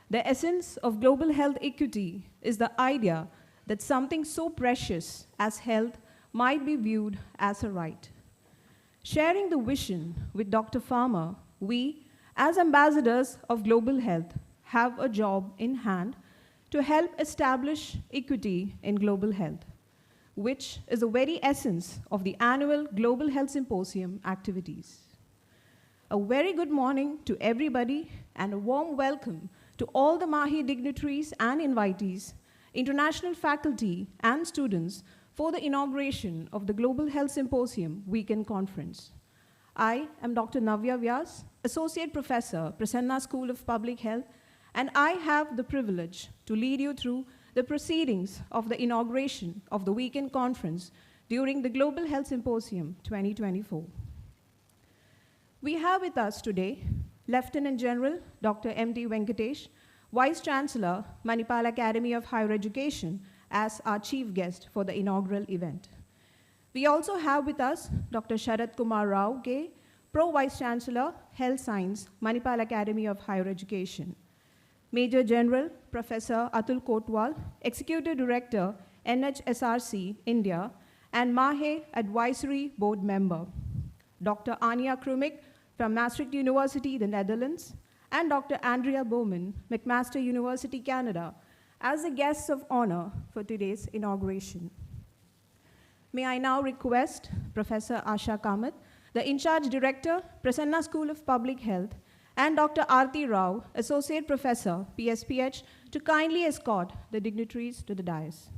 The essence of global health equity is the idea that something so precious as health might be viewed as a right. Sharing the vision with Dr. Farmer, we, as ambassadors of global health, have a job in hand to help establish equity in global health, which is the very essence of the annual Global Health Symposium activities. A very good morning to everybody and a warm welcome to all the MAHE dignitaries and invitees, international faculty and students for the inauguration of the Global Health Symposium Weekend Conference. I am Dr. Navya Vyas, Associate Professor, Prasanna School of Public Health, and I have the privilege to lead you through the proceedings of the inauguration of the Weekend Conference during the Global Health Symposium 2024. We have with us today Lieutenant General Dr. M.D. Venkatesh, Vice Chancellor, Manipal Academy of Higher Education, as our chief guest for the inaugural event. We also have with us Dr. Sharat Kumar Rao K., Pro Vice Chancellor, Health Science, Manipal Academy of Higher Education. Major General Professor Atul Kotwal, Executive Director, NHSRC, India, and MAHE Advisory Board Member. Dr. Anja Krumik from Maastricht University, the Netherlands, and Dr. Andrea Bowman, McMaster University, Canada, as the guests of honor for today's inauguration. May I now request Professor Asha Kamath, the In-Charge Director, Prasanna School of Public Health, and Dr. Aarti Rao, Associate Professor, PSPH, to kindly escort the dignitaries to the dais.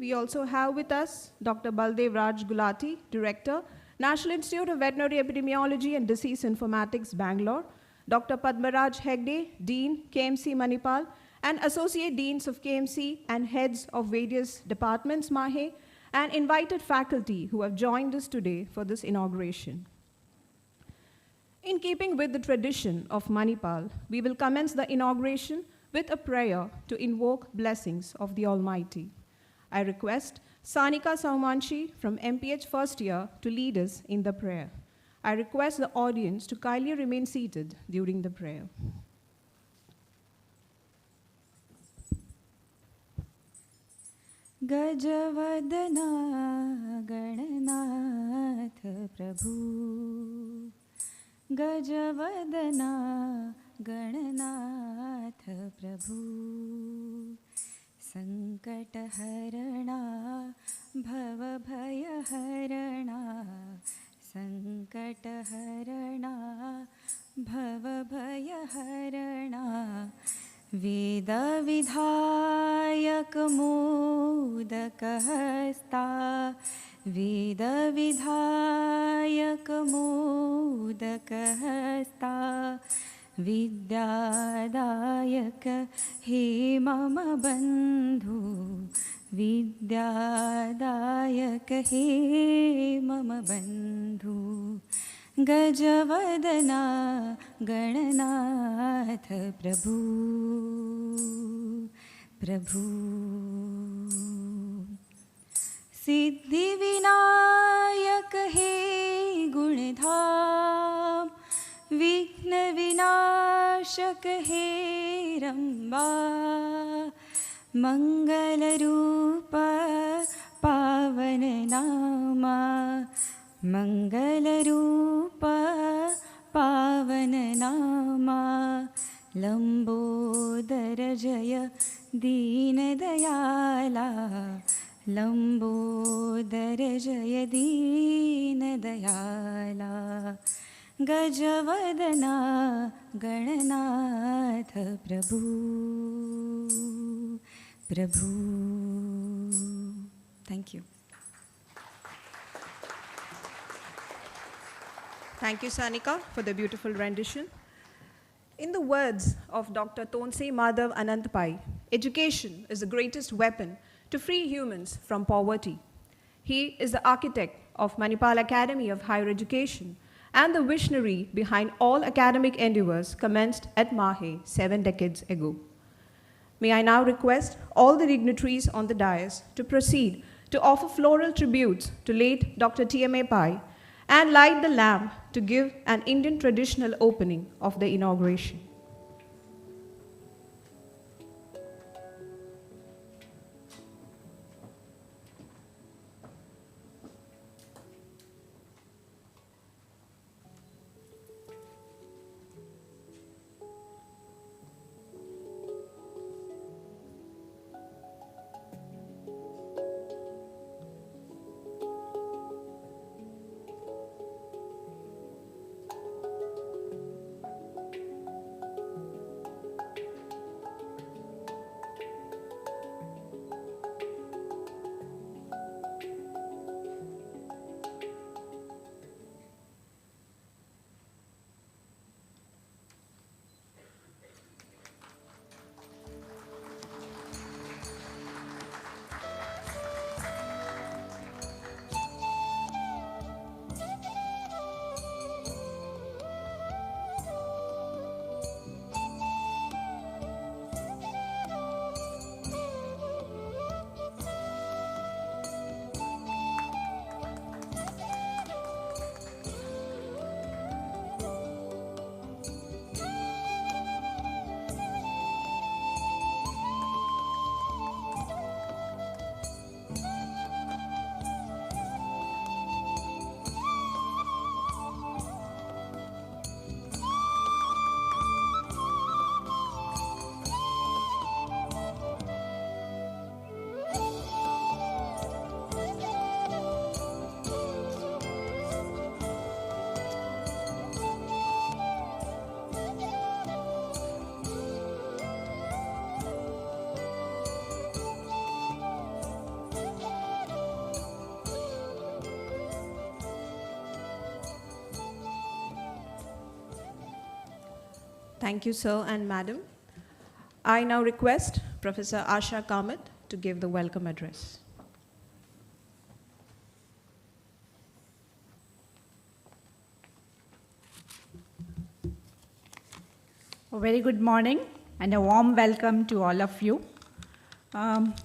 We also have with us Dr. Baldev Raj Gulati, Director, National Institute of Veterinary Epidemiology and Disease Informatics, Bangalore, Dr. Padmaraj Hegde, Dean, KMC Manipal, and Associate Deans of KMC and heads of various departments, MAHE, and invited faculty who have joined us today for this inauguration. In keeping with the tradition of Manipal, we will commence the inauguration with a prayer to invoke blessings of the Almighty. I request Sanika Saumanshi from MPH first year to lead us in the prayer. I request the audience to kindly remain seated during the prayer. Gajavadana Gananath Prabhu, Gajavadana Gananath Prabhu, Sankataharana Bhavabhayaharana, Sankataharana Bhavabhayaharana, Veda Vidhayak Modakahasta, Veda Vidhayak Modakahasta, Vidyadayak he mama bandhu, Vidyadayak he mama bandhu, Gajavadana Gananath Prabhu, Prabhu. Siddhi Vinayak he Gunadham, Vighna Vinashak he Ramba, Mangala Rupa Pavana Nama, Mangala Rupa Pavana Nama, Lambodara Jaya Dina Dayala, Lambodara Jaya Dina Dayala, Gajavadana Gananath Prabhu, Prabhu. Thank you. Thank you, Sanika, for the beautiful rendition. In the words of Dr. Tonsei Madhav Anantpai, education is the greatest weapon to free humans from poverty. He is the architect of Manipal Academy of Higher Education and the visionary behind all academic endeavors commenced at MAHE 7 decades ago. May I now request all the dignitaries on the dais to proceed to offer floral tributes to late Dr. T.M.A. Pai and light the lamp to give an Indian traditional opening of the inauguration. Thank you, sir and madam. I now request Professor Asha Kamath to give the welcome address. A very good morning and a warm welcome to all of you.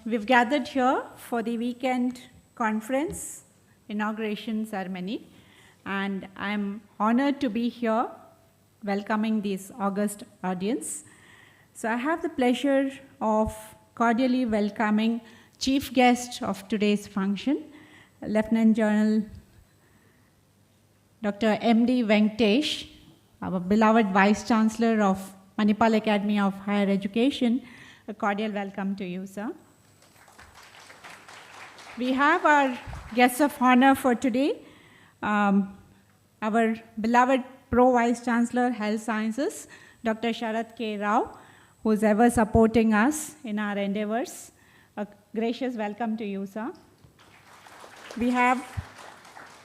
We've gathered here for the weekend conference inauguration ceremony, and I'm honored to be here welcoming this august audience. So I have the pleasure of cordially welcoming chief guest of today's function, Lieutenant General Dr. M.D. Venkatesh, our beloved Vice Chancellor of Manipal Academy of Higher Education. A cordial welcome to you, sir. We have our guests of honor for today, our beloved Pro Vice Chancellor, Health Sciences, Dr. Sharat K. Rao, who's ever supporting us in our endeavors. A gracious welcome to you, sir. We have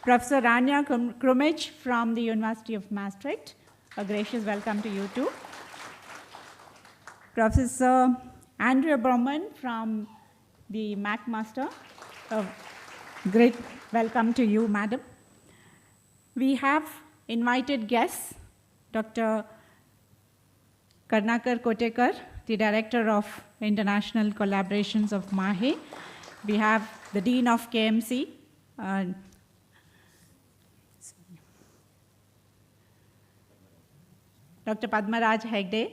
Professor Rania Krumich from the University of Maastricht. A gracious welcome to you too. Professor Andrea Broman from the McMaster. A great welcome to you, madam. We have invited guests, Dr. Karnakar Kotekar, the Director of International Collaborations of MAHE. We have the Dean of KMC, Dr. Padmaraj Hegde.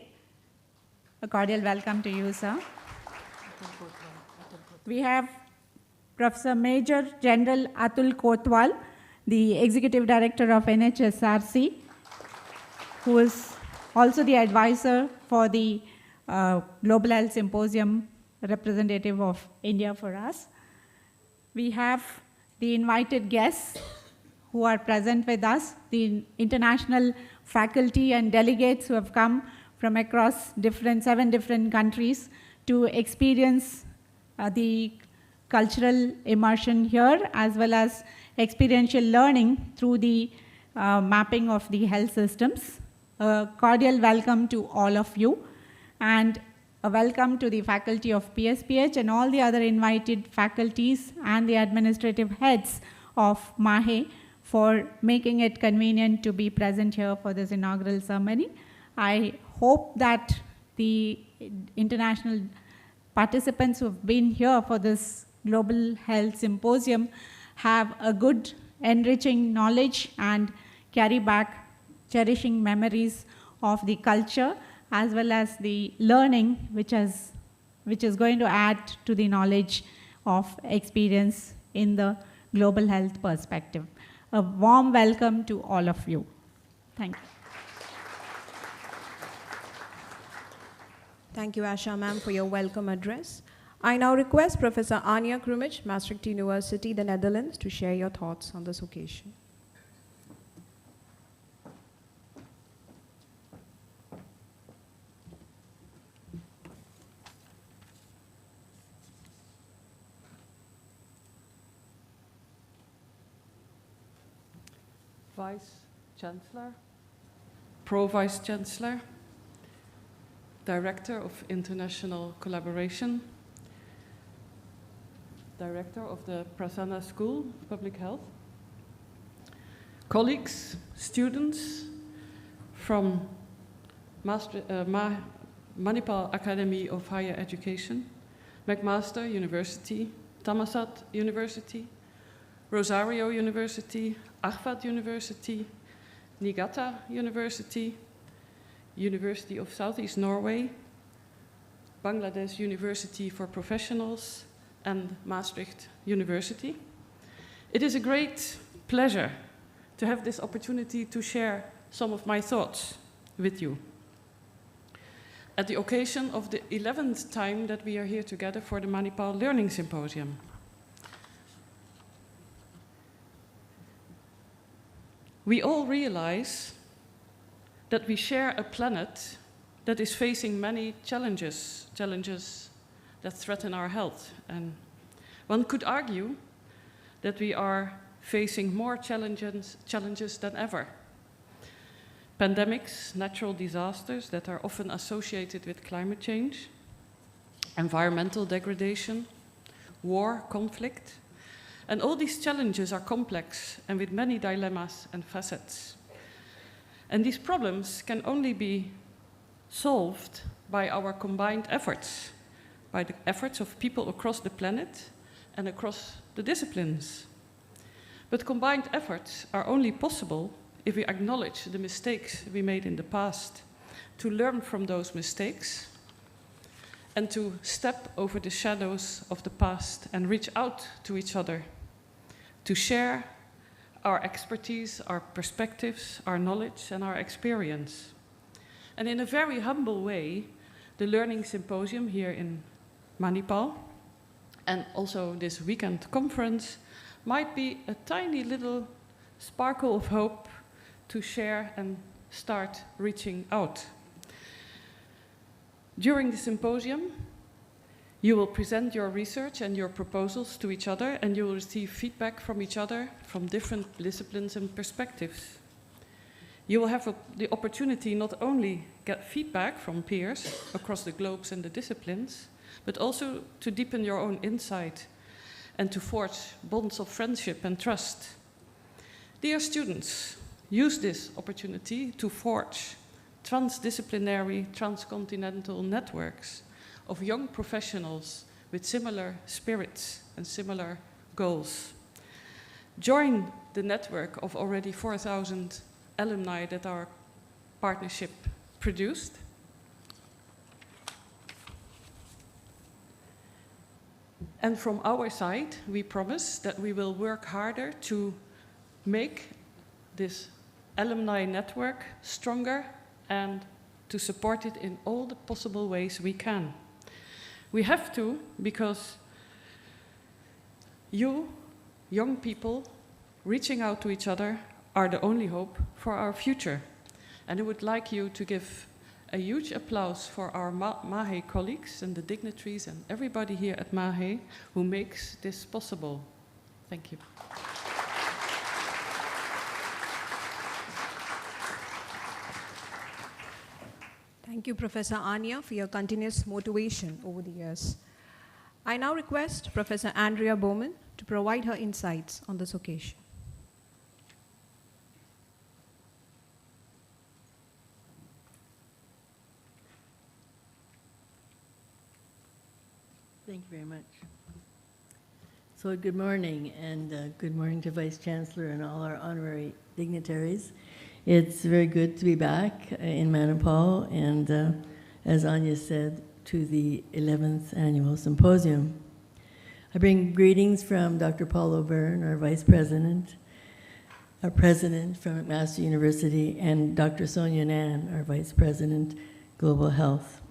A cordial welcome to you, sir. We have Professor Major General Atul Kotwal, the Executive Director of NHSRC, who is also the advisor for the Global Health Symposium, representative of India for us. We have the invited guests who are present with us, the international faculty and delegates who have come from across 7 different countries to experience the cultural immersion here, as well as experiential learning through the mapping of the health systems. A cordial welcome to all of you, and a welcome to the faculty of PSPH and all the other invited faculties and the administrative heads of MAHE for making it convenient to be present here for this inaugural ceremony. I hope that the international participants who have been here for this Global Health Symposium have a good, enriching knowledge and carry back cherishing memories of the culture as well as the learning which is going to add to the knowledge of experience in the global health perspective. A warm welcome to all of you. Thank you. Thank you, Asha ma'am, for your welcome address. I now request Professor Anja Krumich, Maastricht University, the Netherlands, to share your thoughts on this occasion. Vice-Chancellor, Pro-Vice-Chancellor, Director of International Collaboration, Director of the Prasanna School of Public Health, colleagues, students from Manipal Academy of Higher Education, McMaster University, Thammasat University, Rosario University, Agvad University, Niigata University, University of Southeast Norway, Bangladesh University for Professionals, and Maastricht University. It is a great pleasure to have this opportunity to share some of my thoughts with you. At the occasion of the 11th time that we are here together for the Manipal Learning Symposium. We all realize that we share a planet that is facing many challenges that threaten our health. And one could argue that we are facing more challenges than ever. Pandemics, natural disasters that are often associated with climate change, environmental degradation, war, conflict. And all these challenges are complex and with many dilemmas and facets. And these problems can only be solved by our combined efforts, by the efforts of people across the planet and across the disciplines. But combined efforts are only possible if we acknowledge the mistakes we made in the past, to learn from those mistakes, and to step over the shadows of the past and reach out to each other, to share our expertise, our perspectives, our knowledge, and our experience. And in a very humble way, the Learning Symposium here in Manipal, and also this weekend conference, might be a tiny little sparkle of hope to share and start reaching out. During the symposium, you will present your research and your proposals to each other, and you will receive feedback from each other from different disciplines and perspectives. You will have the opportunity not only get feedback from peers across the globes and the disciplines, but also to deepen your own insight and to forge bonds of friendship and trust. Dear students, use this opportunity to forge transdisciplinary, transcontinental networks of young professionals with similar spirits and similar goals. Join the network of already 4,000 alumni that our partnership produced. And from our side, we promise that we will work harder to make this alumni network stronger and to support it in all the possible ways we can. We have to, because you, young people, reaching out to each other are the only hope for our future. And I would like you to give a huge applause for our MAHE colleagues and the dignitaries and everybody here at MAHE who makes this possible. Thank you. Thank you, Professor Anja, for your continuous motivation over the years. I now request Professor Andrea Bowman, to provide her insights on this occasion. Thank you very much. So good morning, and good morning to Vice Chancellor and all our honorary dignitaries. It's very good to be back in Manipal, and as Anya said, to the 11th Annual Symposium. I bring greetings from Dr. Paul O'Byrne, our Vice President, our President from McMaster University, and Dr. Sonia Nan, our Vice President, Global Health.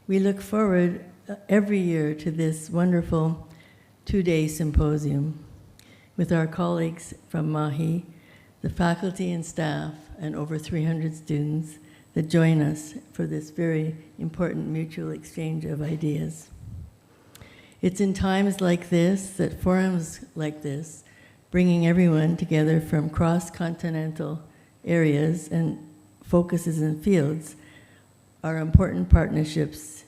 We look forward every year to this wonderful two-day symposium with our colleagues from MAHE, the faculty and staff, and over 300 students that join us for this very important mutual exchange of ideas. It's in times like this that forums like this, bringing everyone together from cross-continental areas and focuses and fields, are important partnerships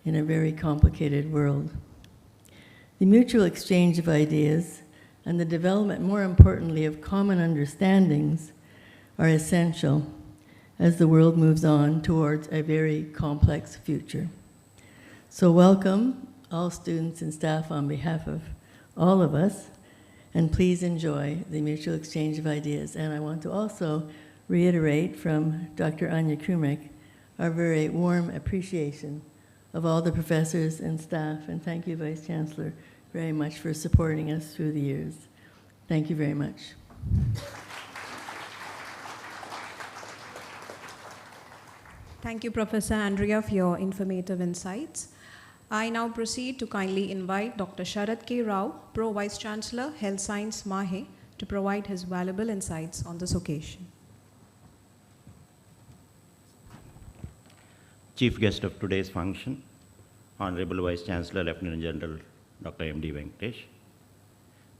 in a very complicated world. The mutual exchange of ideas and the development, more importantly, of common understandings are essential as the world moves on towards a very complex future. So welcome all students and staff on behalf of all of us, and please enjoy the mutual exchange of ideas. And I want to also reiterate from Dr. Anya Krumek our very warm appreciation of all the professors and staff, and thank you, Vice Chancellor, very much for supporting us through the years. Thank you very much. Thank you, Professor Andrea, for your informative insights. I now proceed to kindly invite Dr. Sharad K. Rao, Pro Vice Chancellor, Health Science, MAHE, to provide his valuable insights on this occasion. Chief guest of today's function, Honorable Vice Chancellor, Lieutenant General Dr. M.D. Venkatesh,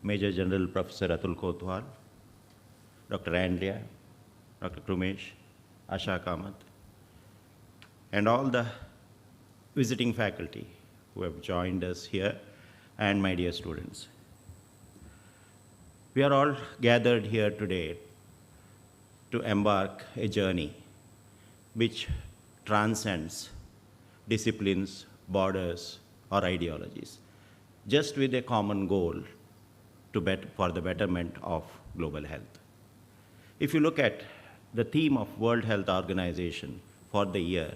Major General Professor Atul Kotwal, Dr. Andrea, Dr. Krumesh, Asha Kamath, and all the visiting faculty who have joined us here, and my dear students. We are all gathered here today to embark a journey which transcends disciplines, borders, or ideologies, just with a common goal for the betterment of global health. If you look at the theme of World Health Organization for the year,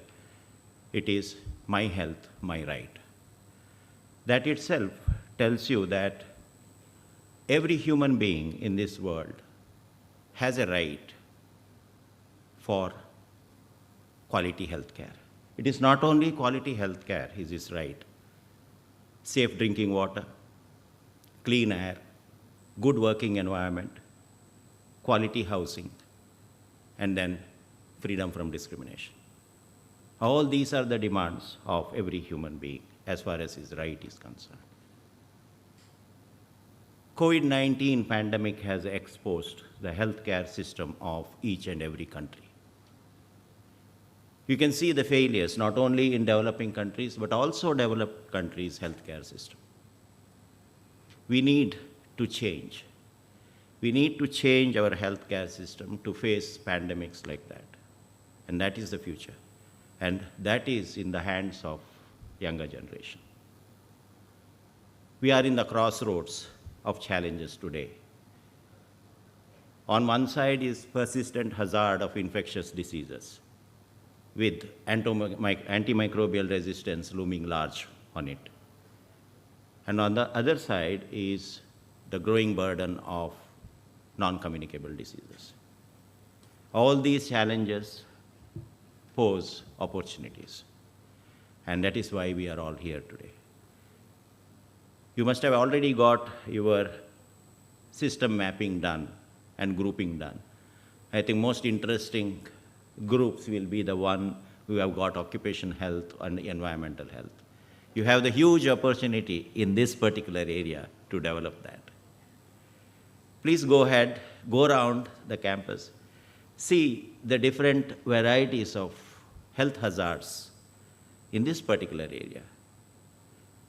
it is My Health, My Right. That itself tells you that every human being in this world has a right for quality health care. It is not only quality health care is his right. Safe drinking water, clean air, good working environment, quality housing, and then freedom from discrimination. All these are the demands of every human being as far as his right is concerned. COVID-19 pandemic has exposed the healthcare system of each and every country. You can see the failures not only in developing countries, but also developed countries' healthcare system. We need to change. We need to change our healthcare system to face pandemics like that. And that is the future. And that is in the hands of younger generation. We are in the crossroads of challenges today. On one side is persistent hazard of infectious diseases, with antimicrobial resistance looming large on it. And on the other side is the growing burden of non-communicable diseases. All these challenges pose opportunities, and that is why we are all here today. You must have already got your system mapping done and grouping done. I think most interesting groups will be the one who have got occupational health and environmental health. You have the huge opportunity in this particular area to develop that. Please go ahead, go around the campus, see the different varieties of health hazards in this particular area,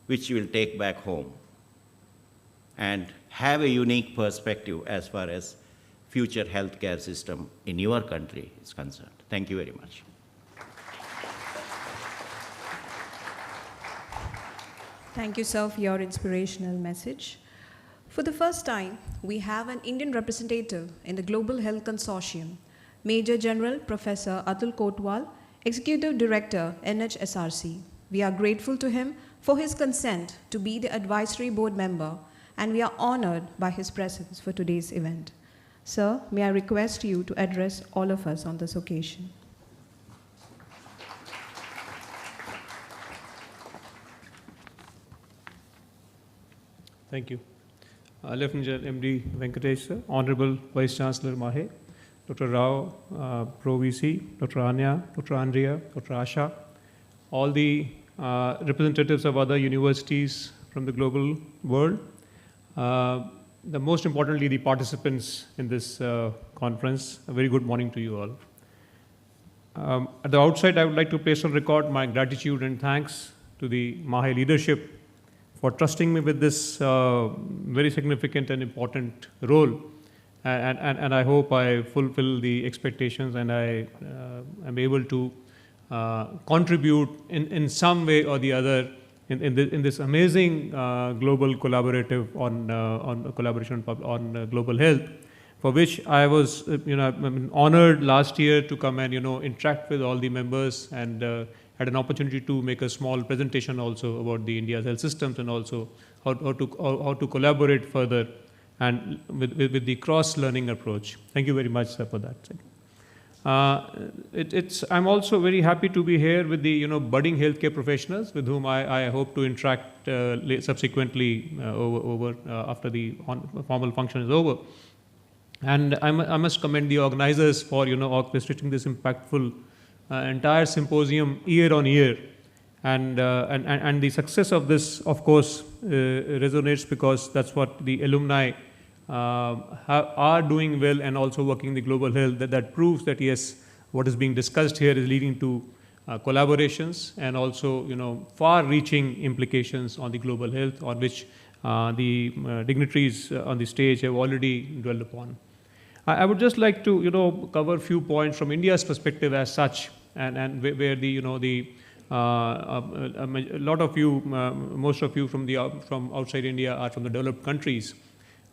which you will take back home. and have a unique perspective as far as future healthcare system in your country is concerned. Thank you very much. Thank you, sir, for your inspirational message. For the first time, we have an Indian representative in the Global Health Consortium, Major General Professor Atul Kotwal, Executive Director, NHSRC. We are grateful to him for his consent to be the advisory board member, and we are honored by his presence for today's event. Sir, may I request you to address all of us on this occasion. Thank you. Lieutenant General MD Venkatesh, sir, Honorable Vice Chancellor MAHE, Dr. Rao, Pro VC, Dr. Anya, Dr. Andrea, Dr. Asha, all the representatives of other universities from the global world, the most importantly, the participants in this conference. A very good morning to you all. At the outset, I would like to place on record my gratitude and thanks to the MAHE leadership for trusting me with this very significant and important role. And I hope I fulfill the expectations and I am able to contribute in some way or the other in this amazing global collaborative on collaboration on global health, for which I was honored last year to come and interact with all the members and had an opportunity to make a small presentation also about the India's health systems and also how to collaborate further and with the cross-learning approach. Thank you very much, sir, for that. I'm also very happy to be here with the budding healthcare professionals with whom I hope to interact subsequently after the formal function is over. And I must commend the organizers for orchestrating this impactful entire symposium year on year, and the success of this, of course, resonates because that's what the alumni are doing well and also working in the global health. That proves that yes, what is being discussed here is leading to collaborations and also far-reaching implications on the global health, on which the dignitaries on the stage have already dwelled upon. I would just like to cover a few points from India's perspective as such, and where the a lot of you, most of you from outside India are from the developed countries.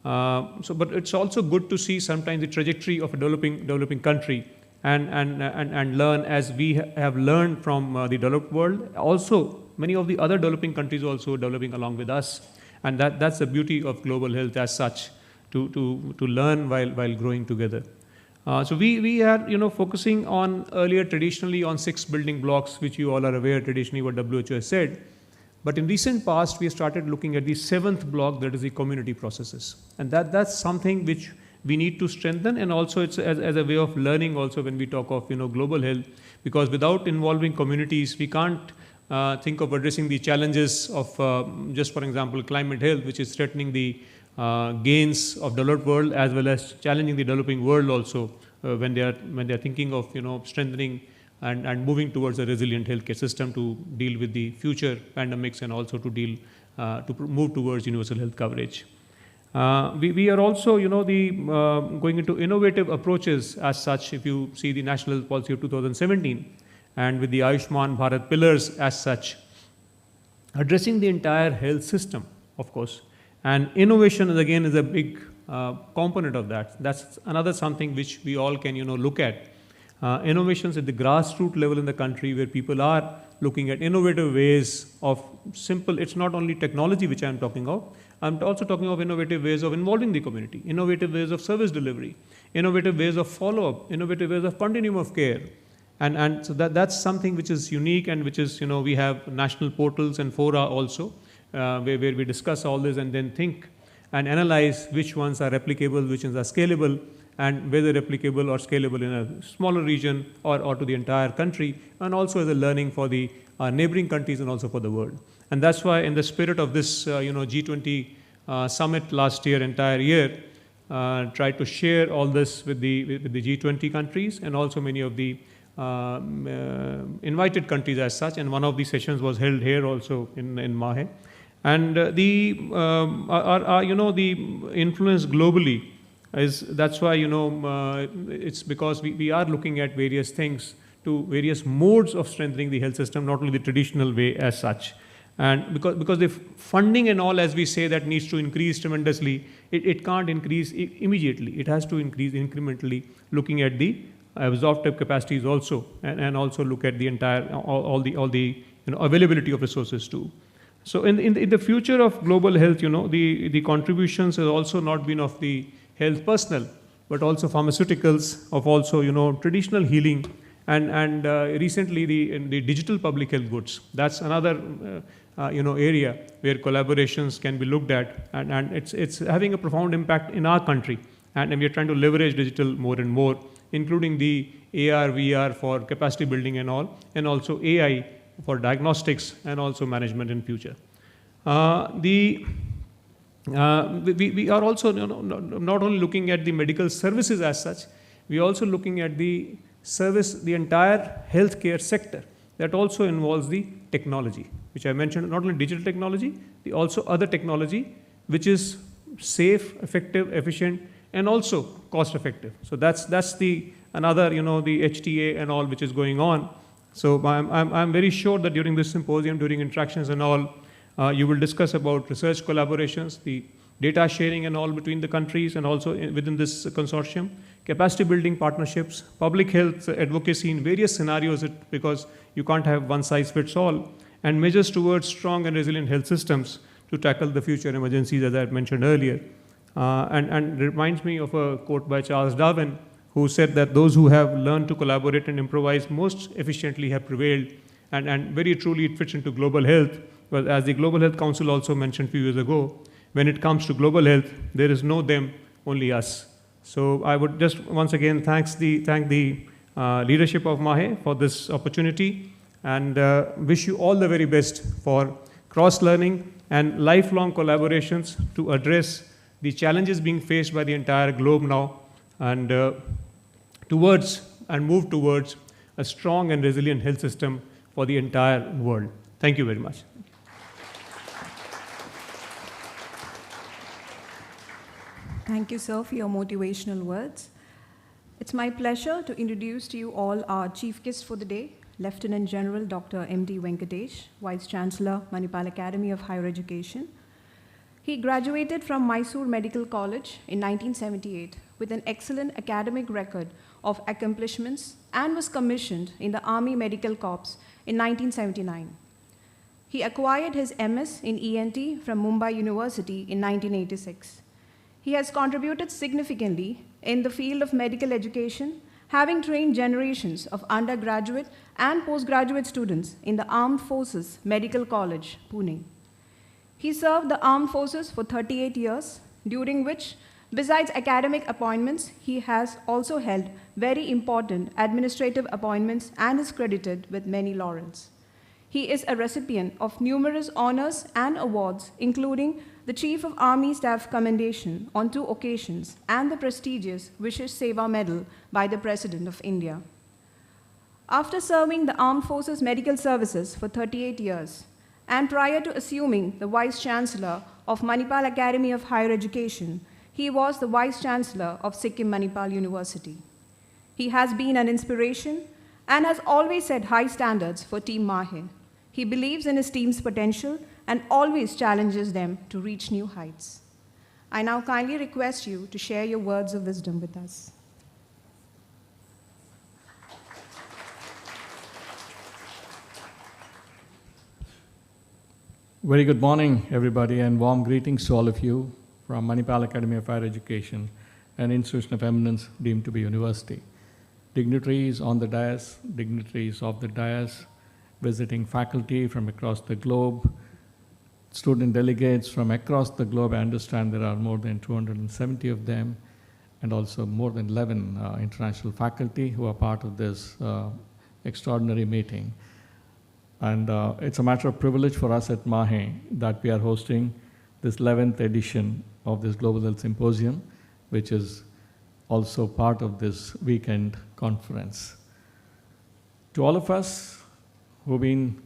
But it's also good to see sometimes the trajectory of a developing country and learn as we have learned from the developed world. Also, many of the other developing countries also developing along with us, and that's the beauty of global health as such. To learn while growing together. So we are focusing on earlier traditionally on 6 building blocks, which you all are aware traditionally what WHO has said. But in recent past, we started looking at the 7th block, that is the community processes. And that's something which we need to strengthen, and also it's as a way of learning also when we talk of global health, because without involving communities, we can't think of addressing the challenges of just for example climate health, which is threatening the gains of developed world as well as challenging the developing world also when they are thinking of strengthening and moving towards a resilient healthcare system to deal with the future pandemics and also to deal to move towards universal health coverage. We are also going into innovative approaches as such. If you see the National Health Policy of 2017 and with the Ayushman Bharat pillars as such, addressing the entire health system, of course. And innovation is a big component of that. That's another something which we all can look at. Innovations at the grassroots level in the country, where people are looking at innovative ways of simple. It's not only technology which I'm talking of. I'm also talking of innovative ways of involving the community, innovative ways of service delivery, innovative ways of follow-up, innovative ways of continuum of care. And so that's something which is unique and which is we have national portals and fora also. Where we discuss all this and then think and analyze which ones are replicable, which ones are scalable, and whether replicable or scalable in a smaller region or to the entire country, and also as a learning for the neighboring countries and also for the world. And that's why in the spirit of this G20 summit last year, entire year, tried to share all this with the G20 countries and also many of the invited countries as such. And one of these sessions was held here also in MAHE. And the influence globally that's why it's because we are looking at various things to various modes of strengthening the health system, not only the traditional way as such. And because the funding and all, as we say, that needs to increase tremendously, it can't increase immediately. It has to increase incrementally, looking at the absorptive capacities also, and also look at the entire all the availability of resources too. So in the future of global health, the contributions has also not been of the health personnel, but also pharmaceuticals, of also traditional healing, and recently the digital public health goods. That's another area where collaborations can be looked at, and it's having a profound impact in our country, and we are trying to leverage digital more and more, including the AR, VR for capacity building and all, and also AI for diagnostics and also management in future. We are also not only looking at the medical services as such, we are also looking at the entire healthcare sector that also involves the technology, which I mentioned, not only digital technology, also other technology, which is safe, effective, efficient, and also cost effective. So that's the another, the HTA and all, which is going on. So I'm very sure that during this symposium, during interactions and all, you will discuss about research collaborations, the data sharing and all between the countries, and also within this consortium, capacity building partnerships, public health advocacy in various scenarios, because you can't have one size fits all, and measures towards strong and resilient health systems to tackle the future emergencies, as I mentioned earlier. And reminds me of a quote by Charles Darwin, who said that those who have learned to collaborate and improvise most efficiently have prevailed, and very truly it fits into global health. Well, as the Global Health Council also mentioned a few years ago, when it comes to global health, there is no them, only us. So I would just once again thank the leadership of MAHE for this opportunity, and wish you all the very best for cross-learning and lifelong collaborations to address the challenges being faced by the entire globe now, and move towards a strong and resilient health system for the entire world. Thank you very much. Thank you, sir, for your motivational words. It's my pleasure to introduce to you all our chief guest for the day, Lieutenant General Dr. M.D. Venkatesh, Vice Chancellor, Manipal Academy of Higher Education. He graduated from Mysore Medical College in 1978 with an excellent academic record of accomplishments, and was commissioned in the Army Medical Corps in 1979. He acquired his MS in ENT from Mumbai University in 1986. He has contributed significantly in the field of medical education, having trained generations of undergraduate and postgraduate students in the Armed Forces Medical College, Pune. He served the Armed Forces for 38 years, during which, besides academic appointments, he has also held very important administrative appointments and is credited with many laurels. He is a recipient of numerous honors and awards, including the Chief of Army Staff Commendation on 2 occasions and the prestigious Vishesh Seva Medal by the President of India. After serving the Armed Forces Medical Services for 38 years, and prior to assuming the Vice Chancellor of Manipal Academy of Higher Education, he was the Vice Chancellor of Sikkim Manipal University. He has been an inspiration and has always set high standards for Team MAHE. He believes in his team's potential and always challenges them to reach new heights. I now kindly request you to share your words of wisdom with us. Very good morning, everybody, and warm greetings to all of you from Manipal Academy of Higher Education, an institution of eminence deemed to be university. Dignitaries on the dais, dignitaries of the dais, visiting faculty from across the globe, student delegates from across the globe. I understand there are more than 270 of them, and also more than 11 international faculty who are part of this extraordinary meeting. And it's a matter of privilege for us at MAHE that we are hosting this 11th edition of this Global Health Symposium, which is also part of this weekend conference. To all of us who've been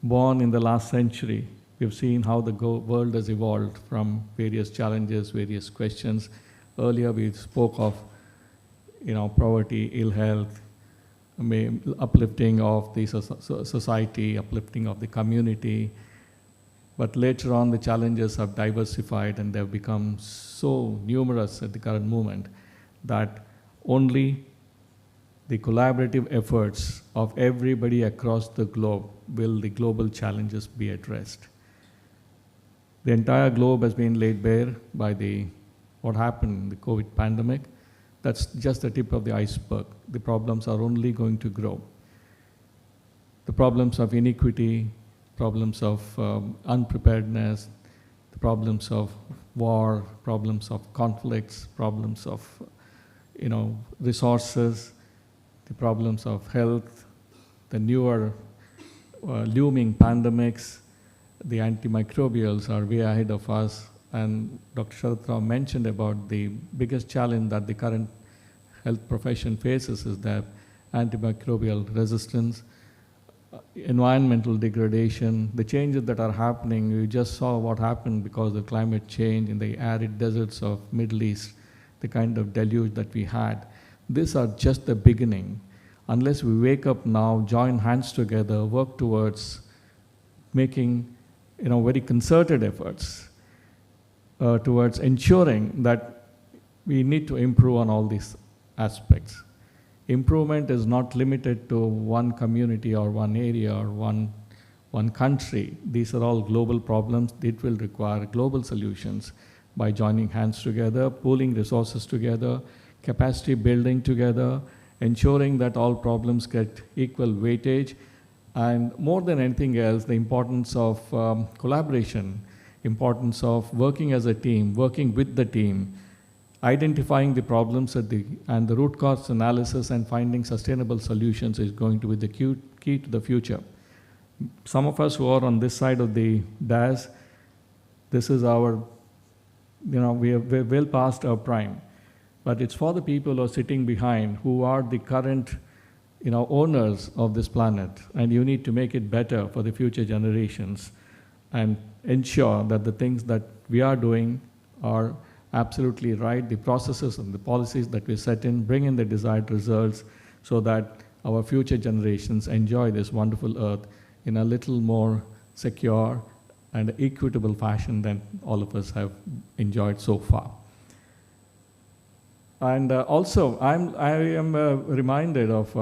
born in the last century, We've seen how the world has evolved from various challenges, various questions. Earlier we spoke of, poverty, ill health, uplifting of the society, uplifting of the community. But later on, the challenges have diversified and they've become so numerous at the current moment that only the collaborative efforts of everybody across the globe will the global challenges be addressed. The entire globe has been laid bare by what happened in the COVID pandemic. That's just the tip of the iceberg. The problems are only going to grow. The problems of inequity, problems of unpreparedness, the problems of war, problems of conflicts, problems of resources, the problems of health, the newer looming pandemics, the antimicrobials are way ahead of us. And Dr. Sharath Rao mentioned about the biggest challenge that the current health profession faces is that antimicrobial resistance, environmental degradation, the changes that are happening. You just saw what happened because of climate change in the arid deserts of Middle East, the kind of deluge that we had. These are just the beginning. Unless we wake up now, join hands together, work towards making very concerted efforts towards ensuring that we need to improve on all these aspects. Improvement is not limited to one community or one area or one country. These are all global problems. It will require global solutions by joining hands together, pooling resources together, capacity building together, ensuring that all problems get equal weightage, and more than anything else, the importance of collaboration, importance of working as a team, working with the team, identifying the problems and the root cause analysis and finding sustainable solutions is going to be the key to the future. Some of us who are on this side of the dais, this is our, we're well past our prime. But it's for the people who are sitting behind, who are the current owners of this planet. And you need to make it better for the future generations and ensure that the things that we are doing are absolutely right, the processes and the policies that we set in bring in the desired results so that our future generations enjoy this wonderful earth in a little more secure and equitable fashion than all of us have enjoyed so far. And also, I am reminded of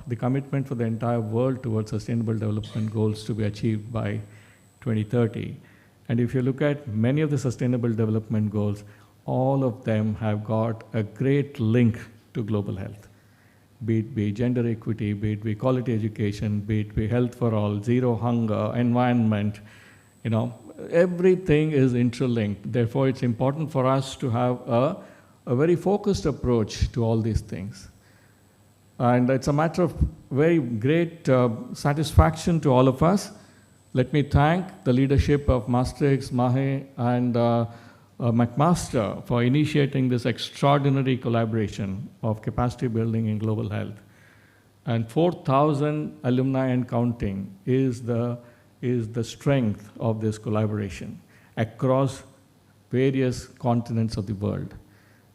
the commitment for the entire world towards sustainable development goals to be achieved by 2030. And if you look at many of the sustainable development goals, all of them have got a great link to global health. Be it gender equity, be it quality education, be it health for all, zero hunger, environment, everything is interlinked. Therefore, it's important for us to have a very focused approach to all these things. And it's a matter of very great satisfaction to all of us. Let me thank the leadership of Maastricht, MAHE, and McMaster for initiating this extraordinary collaboration of capacity building in global health. And 4,000 alumni and counting is the strength of this collaboration across various continents of the world.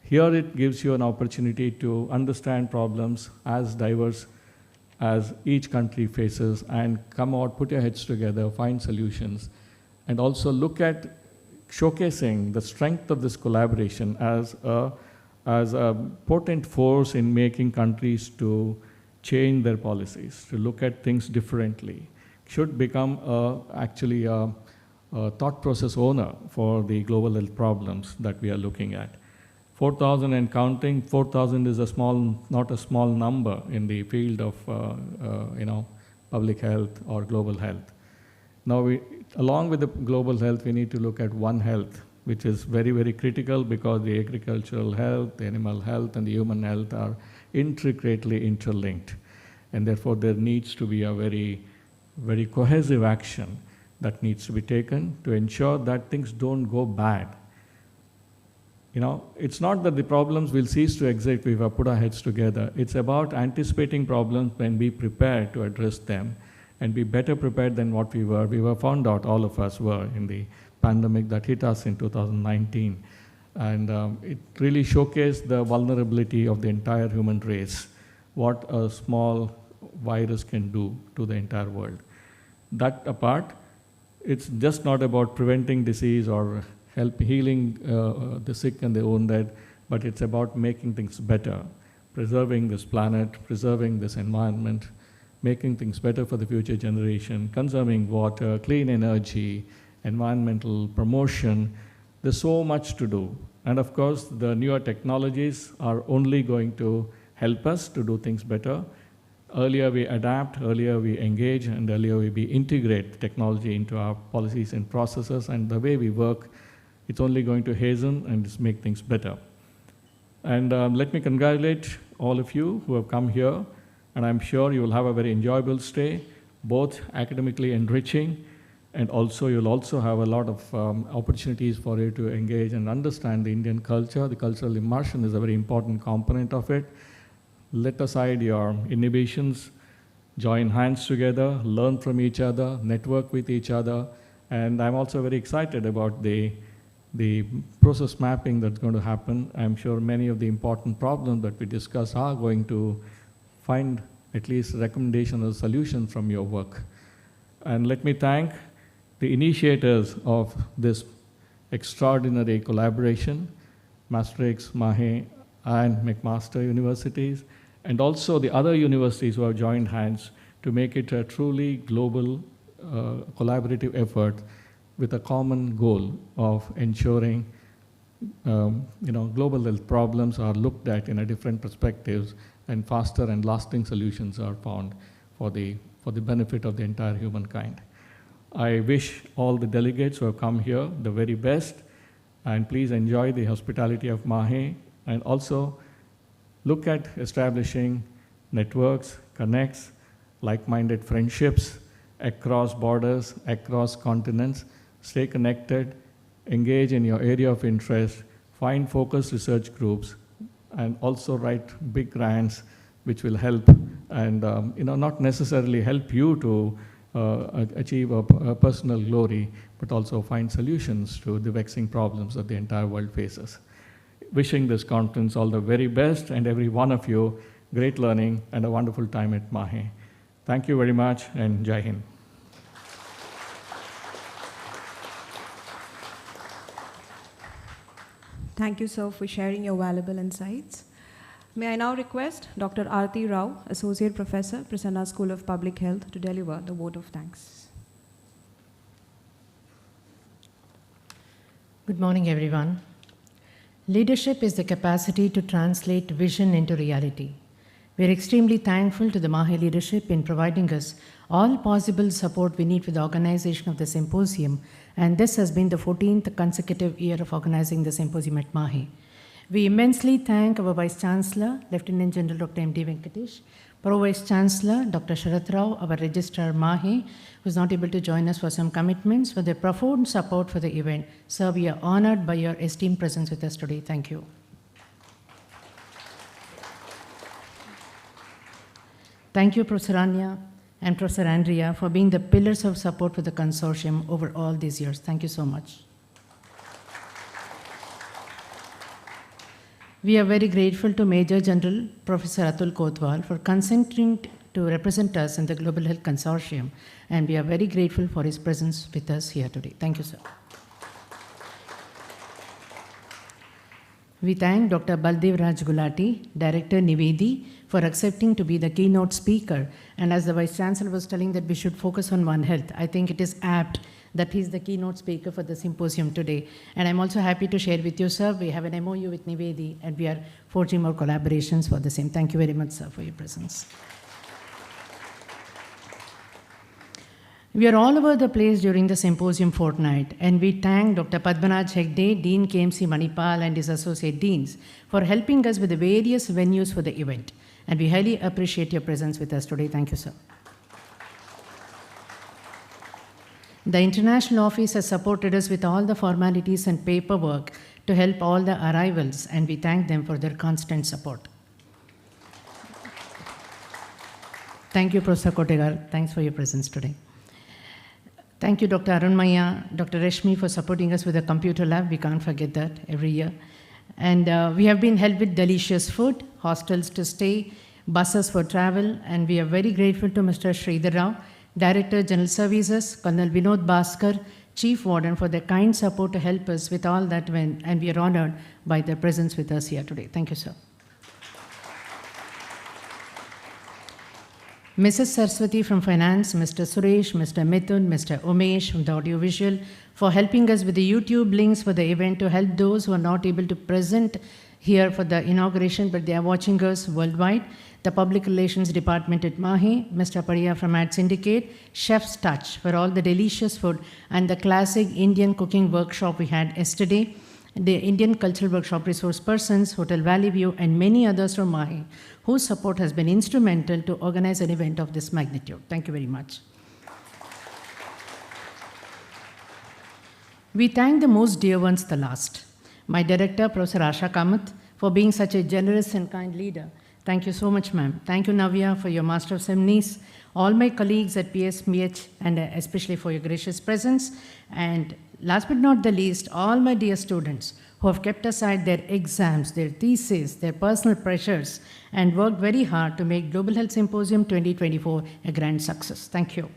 Here it gives you an opportunity to understand problems as diverse as each country faces and come out, put your heads together, find solutions, and also look at showcasing the strength of this collaboration as a potent force in making countries to change their policies, to look at things differently. Should become actually a thought process owner for the global health problems that we are looking at. 4,000 and counting. 4,000 is not a small number in the field of public health or global health. Now, along with the global health, we need to look at One Health, which is very, very critical because the agricultural health, the animal health, and the human health are intricately interlinked. And therefore, there needs to be a very, very cohesive action that needs to be taken to ensure that things don't go bad. It's not that the problems will cease to exist if we put our heads together. It's about anticipating problems and be prepared to address them and be better prepared than what we were. We were found out, all of us were, in the pandemic that hit us in 2019. And it really showcased the vulnerability of the entire human race, what a small virus can do to the entire world. That apart, it's just not about preventing disease or healing the sick and the wounded, but it's about making things better, preserving this planet, preserving this environment, making things better for the future generation, conserving water, clean energy, environmental promotion. There's so much to do. And of course, the newer technologies are only going to help us to do things better. Earlier we adapt, earlier we engage, and earlier we integrate technology into our policies and processes, and the way we work, it's only going to hasten and just make things better. And let me congratulate all of you who have come here, and I'm sure you will have a very enjoyable stay, both academically enriching, and also you'll also have a lot of opportunities for you to engage and understand the Indian culture. The cultural immersion is a very important component of it. Let aside your inhibitions, join hands together, learn from each other, network with each other, and I'm also very excited about the process mapping that's going to happen. I'm sure many of the important problems that we discuss are going to find at least recommendations or solutions from your work. And let me thank the initiators of this extraordinary collaboration, Maastricht, MAHE, and McMaster Universities, and also the other universities who have joined hands to make it a truly global collaborative effort with a common goal of ensuring global health problems are looked at in a different perspectives, and faster and lasting solutions are found for the benefit of the entire humankind. I wish all the delegates who have come here the very best, and please enjoy the hospitality of MAHE, and also look at establishing networks, connects, like-minded friendships across borders, across continents. Stay connected, engage in your area of interest, find focused research groups, and also write big grants which will help and not necessarily help you to achieve a personal glory, but also find solutions to the vexing problems that the entire world faces. Wishing this conference all the very best, and every one of you great learning and a wonderful time at MAHE. Thank you very much, and Jai Hind. Thank you, sir, for sharing your valuable insights. May I now request Dr. Aarti Rao, Associate Professor, Prasanna School of Public Health, to deliver the vote of thanks. Good morning, everyone. Leadership is the capacity to translate vision into reality. We are extremely thankful to the MAHE leadership in providing us all possible support we need for the organization of the symposium, and this has been the 14th consecutive year of organizing the symposium at MAHE. We immensely thank our Vice Chancellor, Lieutenant General Dr. M.D. Venkatesh, Pro Vice Chancellor, Dr. Sharath Rao, our Registrar MAHE, who is not able to join us for some commitments, for their profound support for the event. Sir, we are honored by your esteemed presence with us today. Thank you. Thank you, Professor Anya and Professor Andrea, for being the pillars of support for the consortium over all these years. Thank you so much. We are very grateful to Major General Professor Atul Kotwal for consenting to represent us in the Global Health Consortium, and we are very grateful for his presence with us here today. Thank you, sir. We thank Dr. Baldev Raj Gulati, Director Nivedi, for accepting to be the keynote speaker. And as the Vice Chancellor was telling that we should focus on One Health, I think it is apt that he's the keynote speaker for the symposium today. And I'm also happy to share with you, sir, we have an MOU with Nivedi, and we are forging more collaborations for the same. Thank you very much, sir, for your presence. We are all over the place during the symposium fortnight, and we thank Dr. Padmanabh Hegde, Dean KMC Manipal, and his associate deans for helping us with the various venues for the event. And we highly appreciate your presence with us today. Thank you, sir. The international office has supported us with all the formalities and paperwork to help all the arrivals, and we thank them for their constant support. Thank you, Professor Kotegar. Thanks for your presence today. Thank you, Dr. Arunmaya, Dr. Reshmi, for supporting us with the computer lab. We can't forget that every year. And we have been helped with delicious food, hostels to stay, buses for travel, and we are very grateful to Mr. Sridhar Rao, Director, General Services, Colonel Vinod Bhaskar, Chief Warden, for their kind support to help us with all that, and we are honored by their presence with us here today. Thank you, sir. Mrs. Saraswati from Finance, Mr. Suresh, Mr. Mithun, Mr. Umesh from the Audiovisual, for helping us with the YouTube links for the event to help those who are not able to present here for the inauguration, but they are watching us worldwide. The Public Relations Department at MAHE, Mr. Padiya from Ad Syndicate, Chef's Touch for all the delicious food, and the classic Indian cooking workshop we had yesterday, the Indian Cultural Workshop Resource Persons, Hotel Valley View, and many others from MAHE, whose support has been instrumental to organize an event of this magnitude. Thank you very much. We thank the most dear ones the last. My director, Professor Asha Kamath, for being such a generous and kind leader. Thank you so much, ma'am. Thank you, Navya, for your Master of Ceremonies. All my colleagues at PSMH, and especially for your gracious presence. And last but not the least, all my dear students who have kept aside their exams, their theses, their personal pressures, and worked very hard to make Global Health Symposium 2024 a grand success. Thank you.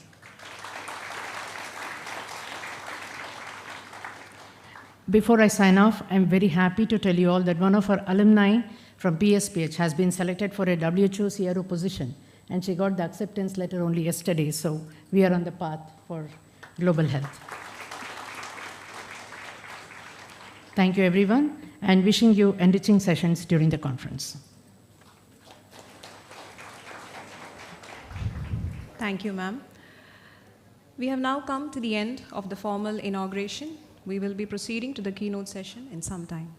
Before I sign off, I'm very happy to tell you all that one of our alumni from PSPH has been selected for a WHO CRO position, and she got the acceptance letter only yesterday, so we are on the path for global health. Thank you, everyone, and wishing you enriching sessions during the conference. Thank you, ma'am. We have now come to the end of the formal inauguration. We will be proceeding to the keynote session in some time.